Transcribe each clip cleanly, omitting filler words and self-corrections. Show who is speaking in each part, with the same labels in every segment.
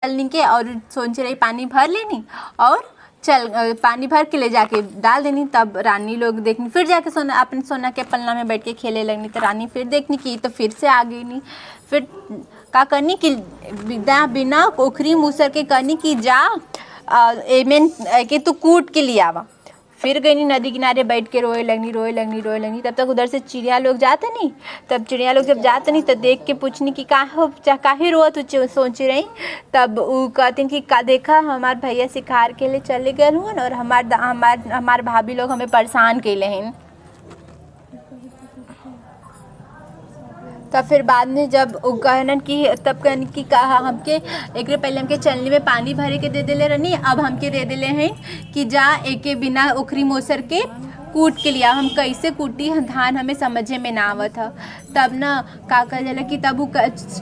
Speaker 1: चलने के और सोच रही पानी भर लेनी और चल पानी भर के ले जाके डाल देनी। तब रानी लोग देखनी, फिर जाके सोना अपने सोना के पलना में बैठ के खेले लगनी। तो रानी फिर देखनी कि तो फिर से आ गई नहीं। फिर का करनी कि बिना ओखरी मूसर के करनी कि जा एमें के तू कूट के लिए आवा। फिर गई नहीं नदी किनारे बैठ के रोए लगनी। तब तक उधर से चिड़िया लोग जाते नहीं। तब चिड़िया लोग जब जाते नहीं तो देख के पूछनी कि काहे रोत सोच रही। तब वो कहते कि का देखा हमार भैया शिकार के लिए चले गए हुन और हमार भाभी लोग हमें परेशान कैले हैं। तब फिर बाद में जब कहन कि तब कहन कि कहा हमके एक पहले हमके चलनी में पानी भरे के दे देले रहनी, अब हमके दे देले हैं कि जा एके बिना ओखरी मोसर के कूट के लिया। हम कैसे कूटी धान हमें समझे में ना आवत था। तब न का कहल जाला कि तब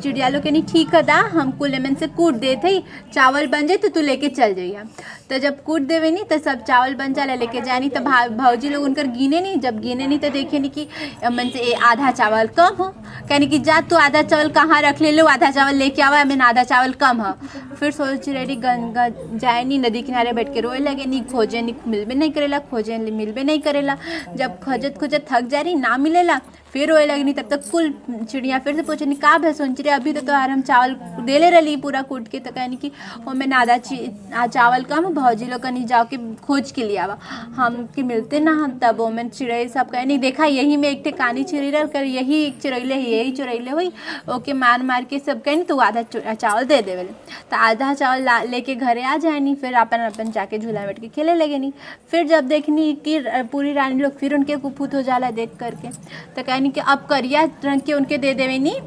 Speaker 1: चिड़िया लोग के नहीं ठीक है दा हम कुल एमन से कूट देते चावल बन जाए तो तू लेके चल जाइए। तो जब कूट देवे नहीं तो सब चावल बन जाला लेके जानी। तो भौजी लोग उनकर गिने नहीं, जब गिने नहीं तो देखे नहीं कि मन से आधा चावल कम हो। कहने कि जा तू आधा चावल कहाँ रख ले लो, आधा चावल लेके आवा, मैंने आधा चावल कम है। फिर सोच रही जाए नहीं नदी किनारे बैठ के रोए लगे नहीं, खोजे नहीं मिलबे नहीं करेला, खोजे मिलबे नहीं करेला। जब खोजत थक जा रही ना मिलेला फिर रोए लगनी। तब तक कुल चिड़िया फिर से पूछनी का भै सोच रही अभी तो हम चावल देले रही पूरा कूट के। तो कहनी कि मैं आधा चावल कम भौजी लोग कहीं जाओ के खोज के लिए आवा हम कि मिलते ना हम। तब ओमें चिड़ै सब कहनी देखा यही में एक कानी चिड़ी रह कर यही चिड़ैले यही चुरैले हुई ओके मार के सब कहनी तू आधा चावल दे देवे। तो आधा चावल लेके घरे आ जाए फिर अपन जाके झूला बैठ के खेले लगे नहीं। फिर जब देखनी कि पूरी रानी लोग फिर उनके कुफूत हो जाला देख करके। तो कहनी कि अब करिया रंग के उनके दे देवे नहीं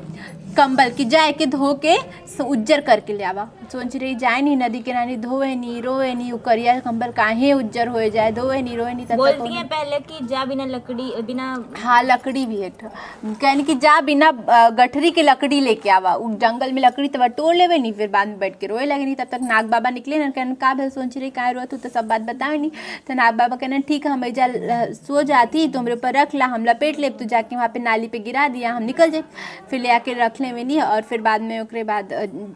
Speaker 1: कंबल कि जाए के धो के उज्जर करके ले आवा। सोच रही जाए नहीं नदी के नानी धोए नहीं रोए नहीं करिया कंबल काहे उज्जर हो जाए धोए नहीं रोए नहीं।
Speaker 2: बोलती है पहले कि जा बिना लकड़ी बिना
Speaker 1: हाँ लकड़ी भी एक कहनी कि जा बिना गठरी के लकड़ी लेके आवा। जंगल में लकड़ी तब तोड़ लेवे नहीं। फिर बाद में बैठ के रोए लगे नहीं। तब तक नाग बाबा निकले ना कहने का भैया सोच रही कहाँ रोत तो सब बात बताए नहीं। तो नाग बाबा कहना ठीक है हम जा सो जाती तुमरे ऊपर रख ला हम लपेट ले तो जाके वहाँ पे नाली पे गिरा दिया हम निकल जाए। फिर ले आके रख लेवे नहीं और फिर बाद में ओकरे बाद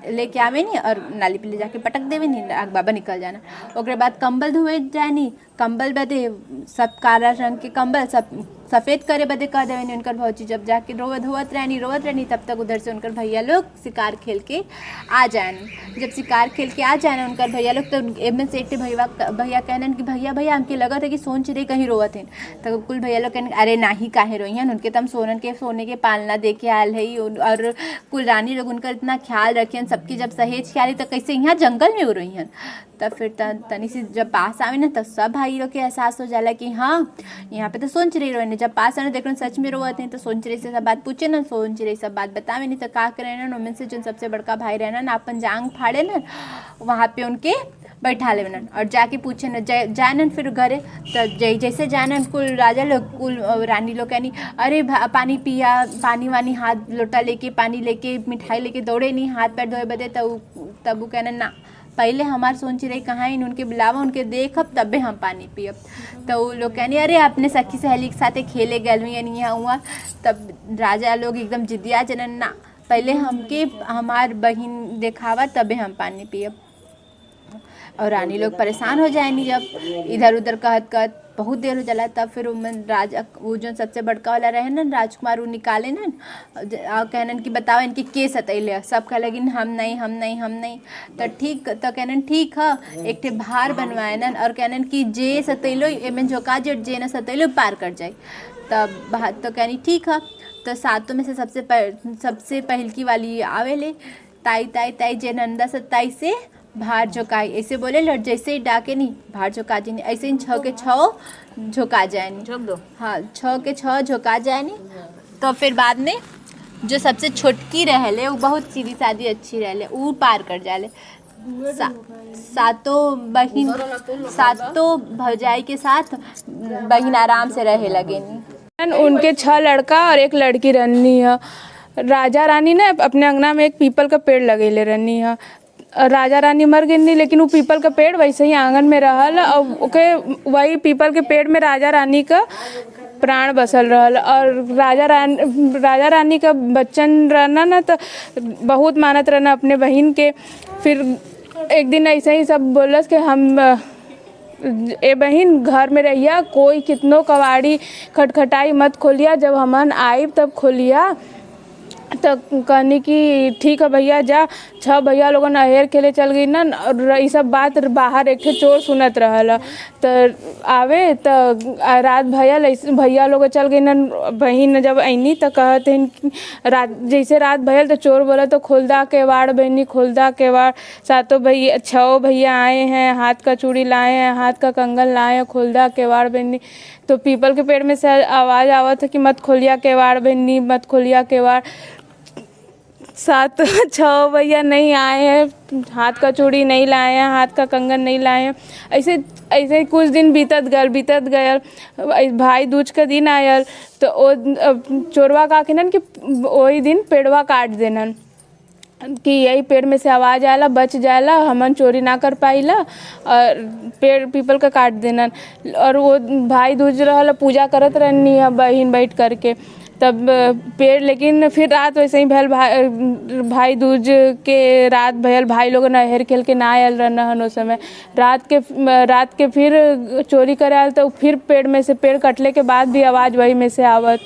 Speaker 1: लेके आवे नहीं और नाली पे ले जाके पटक देवे नहीं नाग बाबा निकल जाना। ओकरे बाद कंबल धोए जाए नहीं कंबल बदे सब काला रंग के कंबल सब सफ़ेद करे बदे कह देवे नहीं उनकर भौजी। जब जाके रोवत रहनी तब तक उधर से उनकर भैया लोग शिकार खेल के आ जाए। जब शिकार खेल के आ जाए उनकर भैया लोग तो एम से एक भैया कहन कि भैया हमके लगत है कि सोच रही कहीं रोवत हैं। तो कुल भैया लोग कहन अरे ना ही काहे रोई हैं उनके तम सोने के पालना दे के आयल है और कुल रानी लोग उनका इतना ख्याल रखियन सबकी जब सहेज ख्याली तो कैसे यहाँ जंगल में रोई हैं। तब फिर तनी से जब पास आवे ना तब सब भाई लोग के एहसास हो जाला कि हाँ यहाँ पे तो सोच रही रोने। जब पास आने देख सच में रोते हैं तो सोच रही से सब बात पूछे ना सोच रही सब बात बतावे नहीं तो का करे ना उनमें से जो सबसे बड़का भाई रहना ना अपन जांग फाड़े ना वहाँ पे उनके बैठा ले और जाके पूछे न जाए न फिर घरे। तो जैसे जाए न कुल राजा लोग कुल रानी लोग कहनी अरे पानी पिया पानी वानी हाथ लोटा लेके पानी लेके मिठाई लेके दौड़े नहीं हाथ पैर धोए बदे। तब वो कहना ना पहले हमार सोच रही कहाँ इन उनके बुलावा उनके देखब तबे हम पानी पियब। तो वो लोग कहनी अरे अपने सखी सहेली के साथ खेले गए नहीं हुआ। तब राजा लोग एकदम जिद्दिया जनन ना पहले हमके हमार बहन देखावा तबे हम पानी पियब। और रानी लोग परेशान हो जाएनी जब इधर उधर कहत बहुत देर हो जाला। तब फिर राजा वो जो सबसे बड़का वाला रहे ना राजकुमार वो निकाले ना कहनन कि बताओ इनके के सतैले। सब कह लगिन हम नहीं। तो ठीक तो कहनन ठीक है एक ठे भार बनवाए न और कहनन कि जे सतैलो एमें झोंका जे न सतैलो पार कर जाए। तब तो कहनी ठीक है। तो सातों में से सबसे पहलकी वाली आवेले ताई जे नंदा सताई से भार झोंकाई ऐसे बोले लड़ जैसे ही डाके नहीं भार झोंका जाए ऐसे ही 6 के 6 झोंका जाए नहीं
Speaker 2: झोंक दो
Speaker 1: हाँ 6 के 6 झोंका जाए नहीं। तो फिर बाद में जो सबसे छोटकी रहले वो बहुत सीधी सादी अच्छी रहले वो पार कर जाले। सातों भौजाई के साथ बहन आराम से रहे लगे नहीं।
Speaker 3: उनके 6 लड़का और 1 लड़की रहनी है। राजा रानी ने अपने अंगना में एक पीपल का पेड़ लगेले रहनी है। राजा रानी मर गई नहीं लेकिन वो पीपल का पेड़ वैसे ही आंगन में रहल और ओके वही पीपल के पेड़ में राजा रानी का प्राण बसल रहल। और राजा रानी का बच्चन रहना ना तो बहुत मानत रहना अपने बहन के। फिर एक दिन ऐसे ही सब बोलस कि हम ए बहन घर में रहिया, कोई कितनो कवाड़ी खटखटाई मत खोलिया, जब हमन आइब तब खोलिया। तो कहनी कि ठीक है भैया जा। 6 भैया लोगन अहेर खेले चल गई ना, और ये सब बात बाहर एक चोर सुनत रहल। तो आवे तो रात भैया लोग चल गई ना, बहन जब आईनी तो कहते हैं रात जैसे रात भयल तो चोर बोला तो खोलदा केवाड़ बहनी, खोलदा केवाड़। 6 भैया आए हैं, हाथ का चूड़ी लाए हैं, हाथ का कंगन लाए हैं, खोलदा केवाड़ बहनी। तो पीपल के पेड़ में से आवाज़ आवत है कि मत खोलिया केवाड़ बहनी, मत खोलिया केवाड़। 6 भैया नहीं आए हैं, हाथ का चूड़ी नहीं लाए हैं, हाथ का कंगन नहीं लाए हैं। ऐसे कुछ दिन बीतत गयल। भाई दूज का दिन आयल तो ओ चोरवा का आखिन कि वही दिन पेड़वा काट देनन कि यही पेड़ में से आवाज़ आयला बच जायला, हमन चोरी ना कर पाइला, और पेड़ पीपल का काट देनन। और वो भाई दूज रहल, पूजा करत रहनी है बहन बैठ करके। तब पेड़ लेकिन फिर रात वैसे ही भयल, भाई दूज के रात भयल, भाई लोग नहर खेल के ना आयल रहन उस समय। रात के फिर चोरी करे आयल तो फिर पेड़ में से, पेड़ कटले के बाद भी आवाज़ वही में से आवत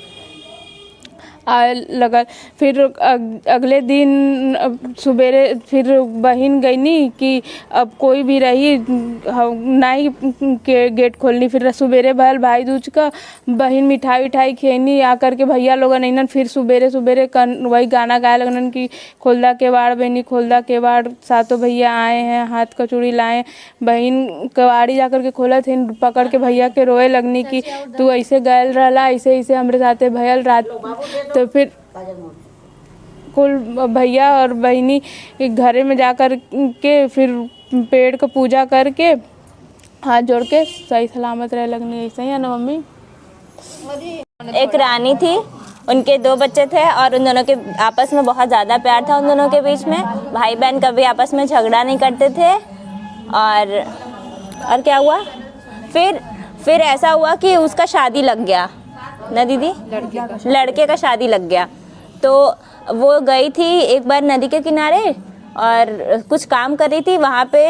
Speaker 3: लगल। फिर अगले दिन सुबेरे फिर बहन गईनी कि अब कोई भी रही नहीं के गेट खोलनी। फिर सुबेरे भल भाई दूज का, बहन मिठाई खेनी आकर के भैया लोग नहीं। फिर सुबेरे वही गाना गाए लगन कि खोलदा केवाड़ बहनी, खोलदा केवाड़, 7 भैया आए हैं, हाथ का चूड़ी लाए। बहन कवाड़ी जाकर के खोलत है, पकड़ के भैया के रोए लगनी कि तू ऐसे गयल रहला, ऐसे हमरे साथे भयल रात। तो फिर कुल भैया और बहनी घरे में जाकर के फिर पेड़ को पूजा करके हाथ जोड़ के सही सलामत रह लगनी। ऐसे ही है ना मम्मी।
Speaker 2: एक रानी थी, उनके 2 बच्चे थे और उन दोनों के आपस में बहुत ज़्यादा प्यार था। उन दोनों के बीच में भाई बहन कभी आपस में झगड़ा नहीं करते थे। और क्या हुआ, फिर ऐसा हुआ कि उसका शादी लग गया ना दीदी, लड़के का शादी लग गया। तो वो गई थी एक बार नदी के किनारे और कुछ काम कर रही थी। वहाँ पे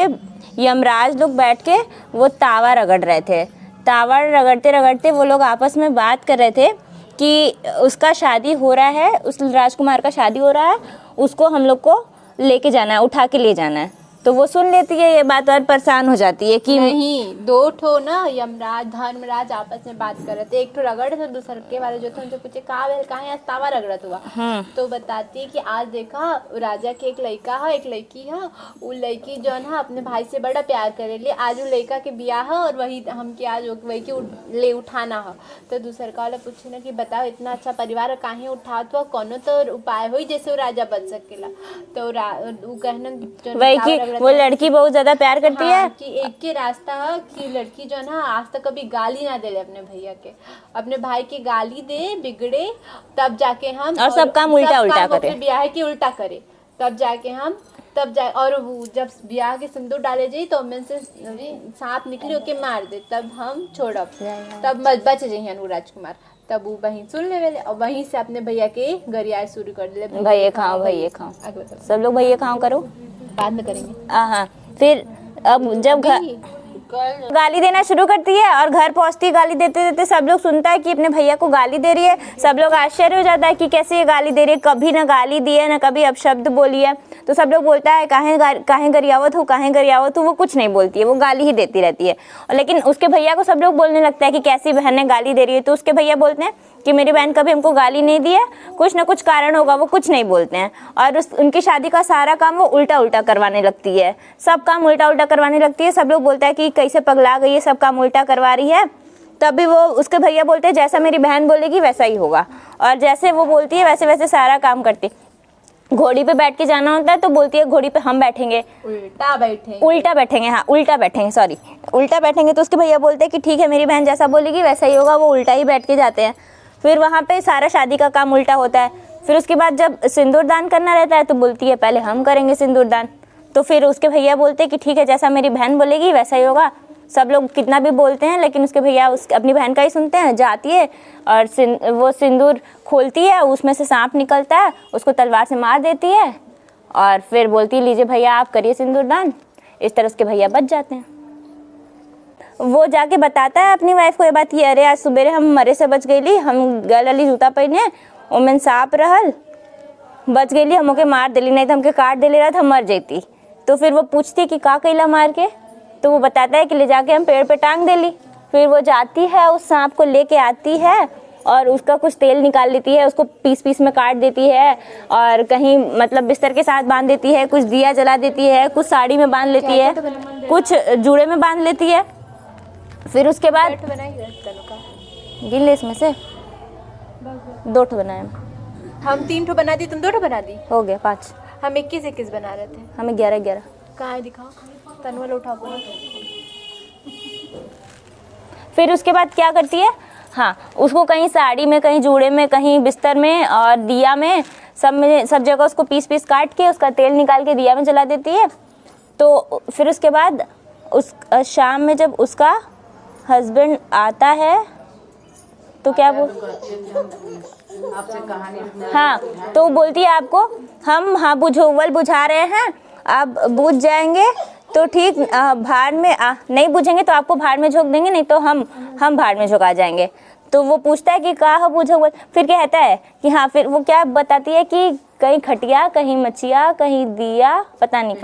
Speaker 2: यमराज लोग बैठ के वो तावा रगड़ रहे थे। तावा रगड़ते वो लोग आपस में बात कर रहे थे कि उसका शादी हो रहा है, उस राजकुमार का शादी हो रहा है, उसको हम लोग को लेके जाना है, उठा के ले जाना है। तो वो सुन लेती है ये बात और परेशान हो जाती है कि
Speaker 1: नहीं, 2 ठो ना यमराज धर्मराज आपस में बात कर रहे थे। एक ठो रगड़ थे, दूसरे के वाले जो थे उनसे पूछे कहाँ आज तावा रगड़त हुआ। तो बताती है कि आज देखा राजा के एक लड़का है, एक लड़की है। वो लड़की जो है अपने भाई से बड़ा प्यार करेली। आज वो लड़का के ब्याह है और वही हमके आज वही के ले उठाना है। तो दूसरे का वाला पूछे ना कि बताओ इतना अच्छा परिवार काहे उठात हुआ, कोनो तो उपाय हो जैसे वो राजा बच सकेला। तो वो कहना
Speaker 2: वो लड़की बहुत ज्यादा प्यार करती है
Speaker 1: कि एक के रास्ता है कि लड़की जो है ना आज तक कभी गाली ना दे अपने भैया के, अपने भाई के गाली दे बिगड़े तब जाके हम
Speaker 2: और सब काम उल्टा करे,
Speaker 1: ब्याह के उल्टा करे तब जाके हम और जब ब्याह के सिंदूर डाले जाई तो उनमें से सांप निकले के मार दे तब हम छोड़ब, तब बच जाइए वो राजकुमार। तब वो बहन सुन ले और वहीं से अपने भैया के गरियाए शुरू कर ले,
Speaker 2: भैया खाओ सब लोग भैया खाओ करो,
Speaker 1: बाद में करेंगे।
Speaker 2: हाँ फिर अब जब गाली देना शुरू करती है और घर पहुंचती है, गाली देते देते सब लोग सुनता है कि अपने भैया को गाली दे रही है। सब लोग आश्चर्य हो जाता है कि कैसे ये गाली दे रही है, कभी ना गाली दी है ना कभी अपशब्द बोली है। तो सब लोग बोलता है काहे गरियावत हो, वो कुछ नहीं बोलती है, वो गाली ही देती रहती है। लेकिन उसके भैया को सब लोग बोलने लगता है कि कैसी बहन है गाली दे रही है। तो उसके भैया बोलते हैं कि मेरी बहन कभी हमको गाली नहीं दी है, कुछ ना कुछ कारण होगा, वो कुछ नहीं बोलते हैं। और उनकी शादी का सारा काम वो उल्टा करवाने लगती है, सब काम उल्टा करवाने लगती है। सब लोग बोलते हैं कि कैसे पगला गई है, सब काम उल्टा करवा रही है। तभी वो उसके भैया बोलते हैं जैसा मेरी बहन बोलेगी वैसा ही होगा, और जैसे वो बोलती है वैसे वैसे सारा काम करती। घोड़ी पे बैठ के जाना होता है तो बोलती है घोड़ी पे हम बैठेंगे, उल्टा बैठेंगे। तो उसके भैया बोलते हैं कि ठीक है मेरी बहन जैसा बोलेगी वैसा ही होगा, वो उल्टा ही बैठ के जाते हैं। फिर वहाँ पे सारा शादी का काम उल्टा होता है। फिर उसके बाद जब सिंदूर दान करना रहता है तो बोलती है पहले हम करेंगे सिंदूर दान। तो फिर उसके भैया बोलते हैं कि ठीक है जैसा मेरी बहन बोलेगी वैसा ही होगा। सब लोग कितना भी बोलते हैं लेकिन उसके भैया अपनी बहन का ही सुनते हैं। जाती है और वो सिंदूर खोलती है, उसमें से सांप निकलता है, उसको तलवार से मार देती है और फिर बोलती है लीजिए भैया आप करिए सिंदूर दान। इस तरह उसके भैया बच जाते हैं। वो जाके बताता है अपनी वाइफ को ये बात कि अरे आज सुबेरे हम मरे से बच गईली, हम गल वाली जूता पहने ओमें सांप रहल, बच गईली, हम ओके मार देली, नहीं तो हमके काट देले रहा था मर जैती। तो फिर वो पूछती कि का कैला मार के, तो वो बताता है कि ले जाके हम पेड़ पे टांग देली। फिर वो जाती है उस सांप को लेके आती है और उसका कुछ तेल निकाल लेती है, उसको पीस पीस में काट देती है और कहीं मतलब बिस्तर के साथ बांध देती है, कुछ दिया जला देती है, कुछ साड़ी में बांध लेती है, कुछ जूड़े में बांध लेती है। फिर उसके बाद गिन ले इसमें से 2 ठो बनाए,
Speaker 1: हम 3 ठो बना दी, तुम 2 ठो बना दी,
Speaker 2: हो गया 5।
Speaker 1: हम 21 बना रहे थे।
Speaker 2: हमें 11।
Speaker 1: कहाँ है दिखाओ, तनवल उठा बोलो।
Speaker 2: फिर उसके बाद क्या करती है, हाँ उसको कहीं साड़ी में, कहीं जूड़े में, कहीं बिस्तर में और दिया में, सब जगह उसको पीस पीस काट के उसका तेल निकाल के दिया में जला देती है। तो फिर उसके बाद उस शाम में जब उसका हस्बैंड आता है तो क्या वो हाँ तो बोलती है आपको हम हाँ बुझावल बुझा रहे हैं, आप बुझ जाएंगे तो ठीक, भाड़ में नहीं बुझेंगे तो आपको भाड़ में झोंक देंगे, नहीं तो हम भाड़ में झोंका जाएंगे। तो वो पूछता है कि का बुझावल, फिर कहता है कि हाँ, फिर वो क्या बताती है कि कहीं खटिया, कहीं मचिया, कहीं दिया, पता नहीं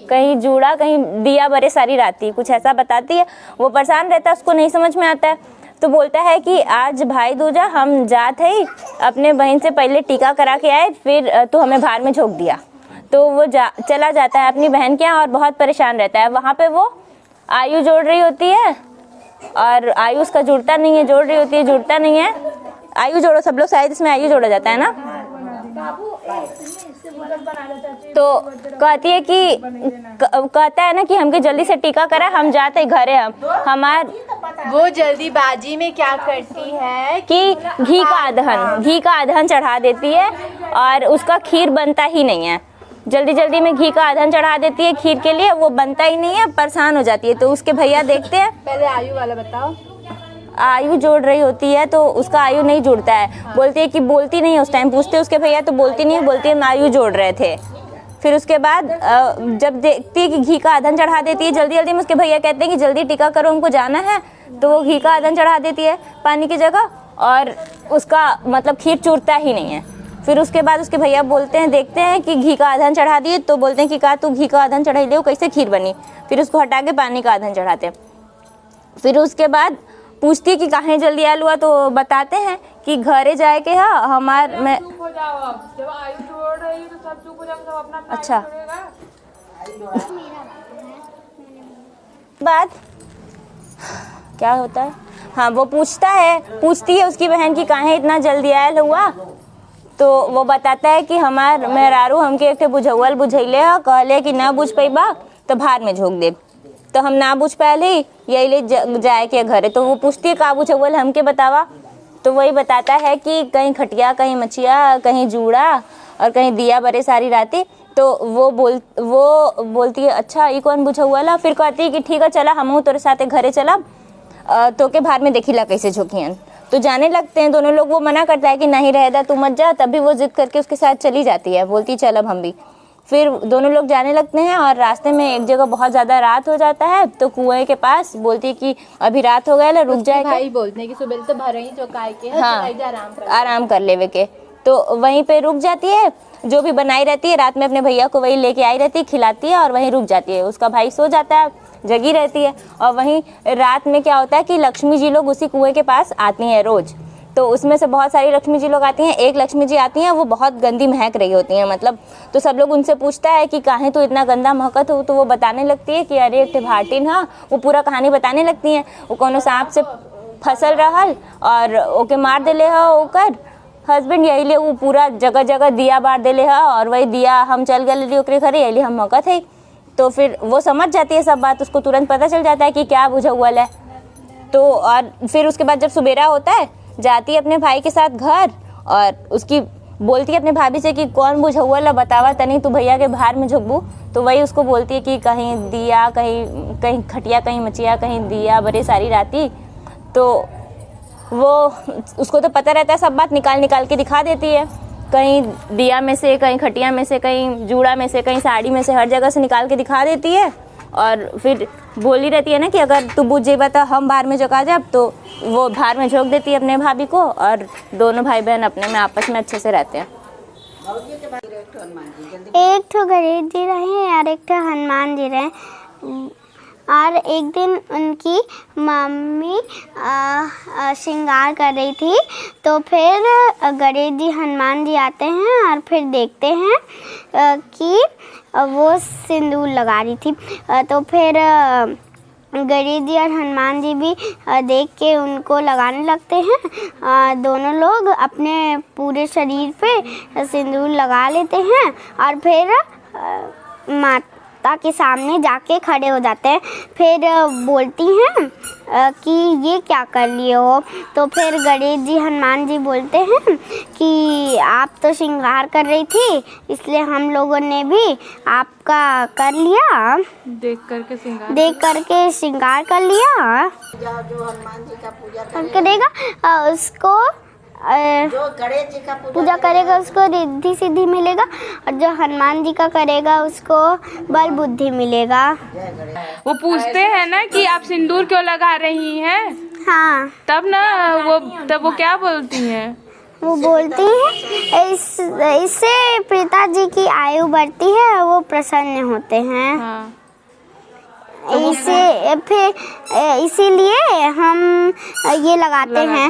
Speaker 2: कहीं जूड़ा, कहीं दिया बरे सारी राती, कुछ ऐसा बताती है। वो परेशान रहता है, उसको नहीं समझ में आता है। तो बोलता है कि आज भाई दूजा हम जात है अपने बहन से पहले टीका करा के आए, फिर तो हमें भाड़ में झोंक दिया। तो वो चला जाता है अपनी बहन के यहाँ और बहुत परेशान रहता है। वहाँ पे वो आयु जोड़ रही होती है और आयु उसका जुड़ता नहीं है, जोड़ रही होती है, जुड़ता नहीं है। आयु जोड़ो सब लोग, शायद इसमें आयु जोड़ा जाता है ना। तो कहती है कि कहता है ना कि हमके जल्दी से टीका करा, हम जाते घरे,
Speaker 1: वो जल्दीबाजी में क्या करती है
Speaker 2: कि घी का अधहन चढ़ा देती है और उसका खीर बनता ही नहीं है। जल्दी में घी का अधहन चढ़ा देती है खीर के लिए, वो बनता ही नहीं है, परेशान हो जाती है। तो उसके भैया देखते हैं।
Speaker 1: पहले आयु वाला बताओ।
Speaker 2: आयु जोड़ रही होती है तो उसका आयु नहीं जुड़ता है, बोलती है कि बोलती नहीं है। उस टाइम पूछते उसके भैया तो बोलती नहीं है, बोलती है हम आयु जोड़ रहे थे। फिर उसके बाद जब देखती है कि घी का अधन चढ़ा देती है, जल्दी में उसके भैया कहते हैं कि जल्दी टीका करो, हमको जाना है। तो वो घी का अधन चढ़ा देती है पानी की जगह और उसका मतलब खीर चूरता ही नहीं है। फिर उसके बाद उसके भैया बोलते हैं, देखते हैं कि घी का अधन चढ़ा दिए, तो बोलते हैं कि का तू घी का अधन चढ़ाई ले, कैसे खीर बनी। फिर उसको हटा के पानी का अधन चढ़ाते हैं। फिर उसके बाद पूछती है कि काहे जल्दी आयल हुआ, तो बताते हैं कि घरे जाए के है हमार में। अच्छा बात क्या होता है, हाँ वो पूछती है उसकी बहन की काहे इतना जल्दी आयल हुआ। तो वो बताता है कि हमार मेहरारू हमके एक बुझौल बुझैले है, कहले कि ना बुझ पैबा तो भार में झोंक दे, तो हम ना बुझ पाए यही ले जाए के घरे। तो वो पूछती है का बुझौल हमके बतावा। तो वही बताता है कि कहीं खटिया, कहीं मचिया, कहीं जूड़ा और कहीं दिया बरे सारी राती। तो वो बोलती है अच्छा ये कौन बुझौल है। फिर कहती है कि ठीक है चला हम तोरे साथे घरे चला, तो के भार में देखिला कैसे झोंकियन। तो जाने लगते हैं दोनों लोग। वो मना करता है कि नहीं रहेगा तू मत जा, तभी वो जिद करके उसके साथ चली जाती है, बोलती चल अब हम भी। फिर दोनों लोग जाने लगते हैं और रास्ते में एक जगह बहुत ज़्यादा रात हो जाता है। तो कुएं के पास बोलती है कि अभी रात हो गया है, रुक जाए।
Speaker 1: भाई बोलते हैं कि सुबह तो भर ही चौकाए के
Speaker 2: हाँ आराम कर लेवे के। तो वहीं पे रुक जाती है, जो भी बनाई रहती है रात में अपने भैया को वही लेके आई रहती है, खिलाती है और वहीं रुक जाती है। उसका भाई सो जाता है, जगी रहती है। और वहीं रात में क्या होता है कि लक्ष्मी जी लोग उसी कुएं के पास आती हैं रोज। तो उसमें से बहुत सारी लक्ष्मी जी लोग आती हैं। एक लक्ष्मी जी आती हैं, वो बहुत गंदी महक रही होती हैं मतलब। तो सब लोग उनसे पूछता है कि काहे तू इतना गंदा महकत हो। तो वो बताने लगती है कि अरे एक भाटिन हाँ, वो पूरा कहानी बताने लगती हैं। वो कोनो सांप से फसल रहल और ओके मार देले है ओकर हस्बैंड, यही ले वो पूरा जगह जगह दिया बार देले है और वही दिया हम चल गए ओकरे घरे, यही हम महकत है। तो फिर वो समझ जाती है सब बात, उसको तुरंत पता चल जाता है कि क्या बुझौल है। तो और फिर उसके बाद जब सुबेरा होता है, जाती है अपने भाई के साथ घर और उसकी बोलती है अपने भाभी से कि कौन बुझौआ ला बतावा तनी तू भैया के भार में झुकबू। तो वही उसको बोलती है कि कहीं दिया, कहीं खटिया, कहीं मचिया, कहीं दिया बड़े सारी राती। तो वो उसको तो पता रहता है, सब बात निकाल के दिखा देती है, कहीं दिया में से, कहीं खटिया में से, कहीं जूड़ा में से, कहीं साड़ी में से, हर जगह से निकाल के दिखा देती है। और फिर बोली रहती है ना कि अगर तू बुझ जेबा तो हम भार में झोंका जाब। तो वो भार में झोंक देती है अपने भाभी को और दोनों भाई बहन अपने में आपस में अच्छे से रहते हैं।
Speaker 4: एक ठो गणेश जी रहे और एक ठो हनुमान जी रहे। और एक दिन उनकी मम्मी श्रृंगार कर रही थी। तो फिर गणेश जी हनुमान जी आते हैं और फिर देखते हैं कि वो सिंदूर लगा रही थी। तो फिर गणेश जी और हनुमान जी भी देख के उनको लगाने लगते हैं। दोनों लोग अपने पूरे शरीर पे सिंदूर लगा लेते हैं और फिर माता के सामने जाके खड़े हो जाते हैं। फिर बोलती हैं कि ये क्या कर लिए हो। तो फिर गणेश जी हनुमान जी बोलते हैं कि आप तो श्रृंगार कर रही थी, इसलिए हम लोगों ने भी आपका कर लिया,
Speaker 3: देख करके
Speaker 4: श्रृंगार कर लिया। जो हनुमान जी का पूजा करेगा उसको जो गणेश जी का पूजा करेगा उसको रिद्धि सिद्धि मिलेगा, और जो हनुमान जी का करेगा उसको बल बुद्धि मिलेगा।
Speaker 3: वो पूछते हैं ना कि आप सिंदूर क्यों लगा रही हैं?
Speaker 4: हाँ,
Speaker 3: तब वो क्या बोलती हैं?
Speaker 4: वो बोलती हैं इससे पिताजी की आयु बढ़ती है, वो प्रसन्न होते हैं।
Speaker 3: हाँ।
Speaker 4: इसीलिए हम ये लगाते हैं।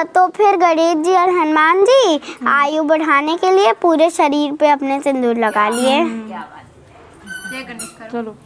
Speaker 4: तो फिर गणेश जी और हनुमान जी आयु बढ़ाने के लिए पूरे शरीर पे अपने सिंदूर लगा लिए।
Speaker 3: चलो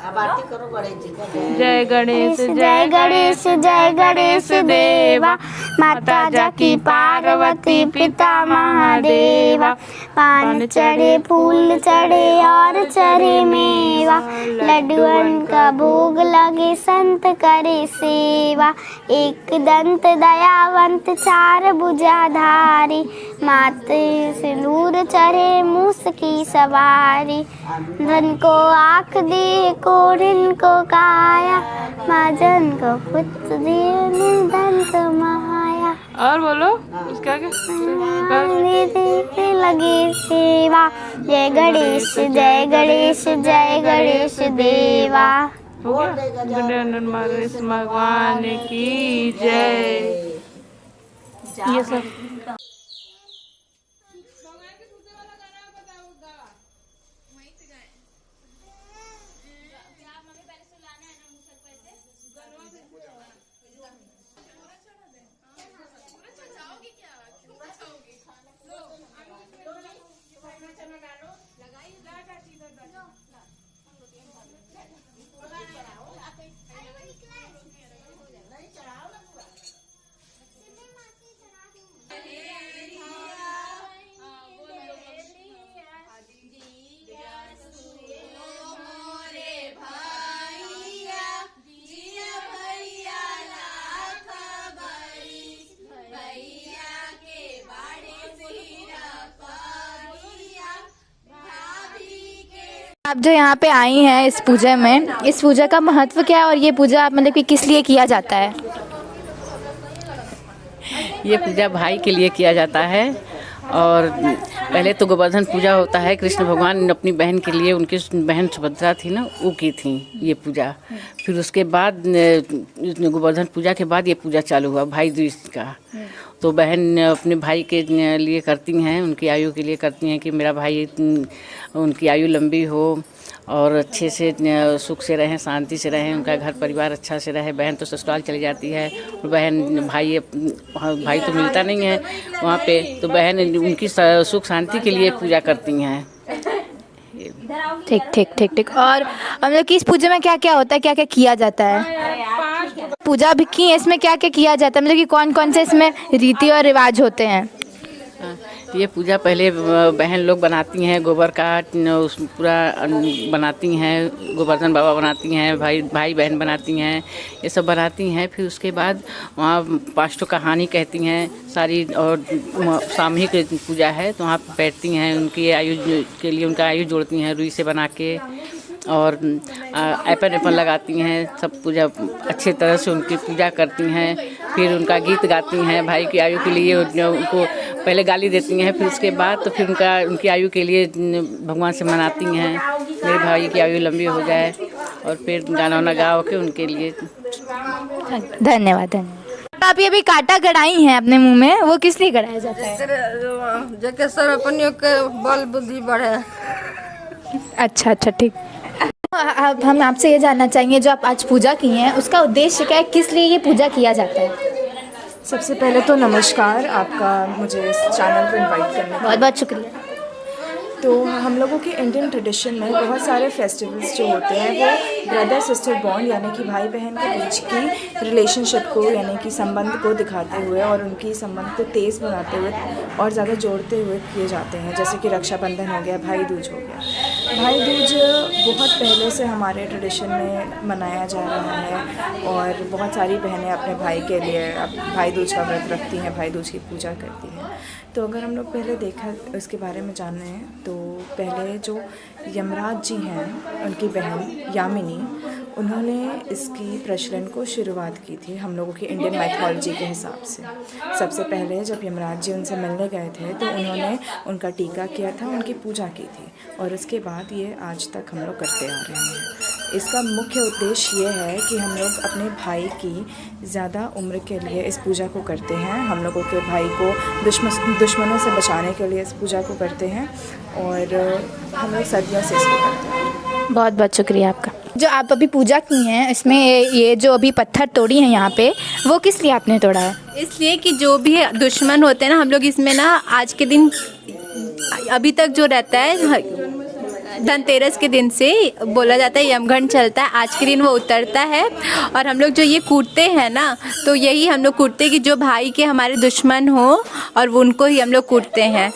Speaker 3: जय गणेश
Speaker 4: जय गणेश जय गणेश देवा, माता जाकी पार्वती पिता महादेवा। पान चढ़े फूल चढ़े और चढ़े मेवा, लड्डुअन का भोग लगे संत करे सेवा। एक दंत दयावंत चार भुजाधारी, माथे सिंदूर चढ़े मूस की सवारी। धन को आँख दे कोरिन को काया, महाजन को पुत्र दे निर्धन को महाया।
Speaker 3: और बोलो उसका क्या
Speaker 4: लगे सेवा। जय गणेश जय गणेश जय गणेश देवा।
Speaker 3: हो गया? गणेश भगवान की जय। ये सब
Speaker 5: आप जो यहाँ पे आई हैं इस पूजा में, इस पूजा का महत्व क्या है और ये पूजा मतलब कि किस लिए किया जाता है?
Speaker 6: ये पूजा भाई के लिए किया जाता है। और पहले तो गोवर्धन पूजा होता है, कृष्ण भगवान अपनी बहन के लिए, उनकी बहन सुभद्रा थी ना, वो की थी ये पूजा। फिर उसके बाद गोवर्धन पूजा के बाद ये पूजा चालू हुआ भाई दूज का। तो बहन अपने भाई के लिए करती हैं, उनकी आयु के लिए करती हैं कि मेरा भाई उनकी आयु लंबी हो और अच्छे से सुख से रहें, शांति से रहें, उनका घर परिवार अच्छा से रहे। बहन तो ससुराल चली जाती है, बहन भाई तो मिलता नहीं है वहाँ पे, तो बहन उनकी सुख शांति के लिए पूजा करती हैं।
Speaker 5: ठीक ठीक ठीक ठीक। और मतलब कि इस पूजा में क्या क्या होता है, क्या क्या किया जाता है? पूजा भी की है, इसमें क्या क्या किया जाता है, मतलब कि कौन कौन से इसमें रीति और रिवाज होते हैं?
Speaker 6: ये पूजा पहले बहन लोग बनाती हैं, गोबर का उस पूरा बनाती हैं, गोवर्धन बाबा बनाती हैं, भाई बहन बनाती हैं, ये सब बनाती हैं। फिर उसके बाद वहाँ 5 ठो कहानी कहती हैं सारी, और सामूहिक पूजा है तो वहाँ बैठती हैं, उनकी आयु के लिए उनका आयु जोड़ती हैं रुई से बना के, और ऐपन लगाती हैं, सब पूजा अच्छे तरह से उनकी पूजा करती हैं। फिर उनका गीत गाती हैं, भाई की आयु के लिए उनको पहले गाली देती हैं, फिर उसके बाद तो फिर उनकी आयु के लिए भगवान से मनाती हैं, मेरे भाई की आयु लंबी हो जाए, और फिर गाना वाना गा के उनके लिए।
Speaker 5: धन्यवाद। आप ये अभी कांटा गड़ाई हैं अपने मुंह में, वो किस लिए गड़ाया जाता है?
Speaker 7: जेके सर अपनियों के बल बुद्धि बढ़े।
Speaker 5: अच्छा, ठीक। अब हम आपसे ये जानना चाहेंगे, जो आप आज पूजा की हैं उसका उद्देश्य क्या है, किस लिए ये पूजा किया जाता है?
Speaker 8: सबसे पहले तो नमस्कार आपका, मुझे इस चैनल पर इनवाइट करने का
Speaker 5: बहुत बहुत शुक्रिया।
Speaker 8: तो हम लोगों के इंडियन ट्रेडिशन में बहुत सारे फेस्टिवल्स जो होते हैं वो ब्रदर सिस्टर बॉन्ड यानी कि भाई बहन के बीच की रिलेशनशिप को यानी कि संबंध को दिखाते हुए और उनकी संबंध को तेज़ बनाते हुए और ज़्यादा जोड़ते हुए किए जाते हैं। जैसे कि रक्षाबंधन हो गया, भाई दूज हो गया। भाई दूज बहुत पहले से हमारे ट्रेडिशन में मनाया जा रहा है और बहुत सारी बहनें अपने भाई के लिए भाई दूज का व्रत रखती हैं, भाई दूज की पूजा करती हैं। तो अगर हम लोग पहले देखा इसके बारे में जाने तो पहले जो यमराज जी हैं, उनकी बहन यामिनी, उन्होंने इसकी प्रचलन को शुरुआत की थी हम लोगों की इंडियन माइथोलॉजी के हिसाब से। सबसे पहले जब यमराज जी उनसे मिलने गए थे तो उन्होंने उनका टीका किया था, उनकी पूजा की थी, और उसके बाद ये आज तक हम लोग करते आ रहे हैं। इसका मुख्य उद्देश्य ये है कि हम लोग अपने भाई की ज़्यादा उम्र के लिए इस पूजा को करते हैं। हम लोगों के भाई को दुश्मनों से बचाने के लिए इस पूजा को करते हैं, और हम लोग सदियों से इसको करते हैं।
Speaker 5: बहुत बहुत शुक्रिया आपका। जो आप अभी पूजा की हैं इसमें ये जो अभी पत्थर तोड़ी हैं यहाँ पे, वो किस लिए आपने तोड़ा है?
Speaker 1: इसलिए कि जो भी दुश्मन होते हैं ना, हम लोग इसमें ना आज के दिन अभी तक जो रहता है, धनतेरस के दिन से बोला जाता है, यमघंट चलता है, आज के दिन वो उतरता है, और हम लोग जो ये कूटते हैं ना, तो यही हम लोग कूटते हैं कि जो भाई के हमारे दुश्मन हो और उनको ही हम लोग कूटते हैं।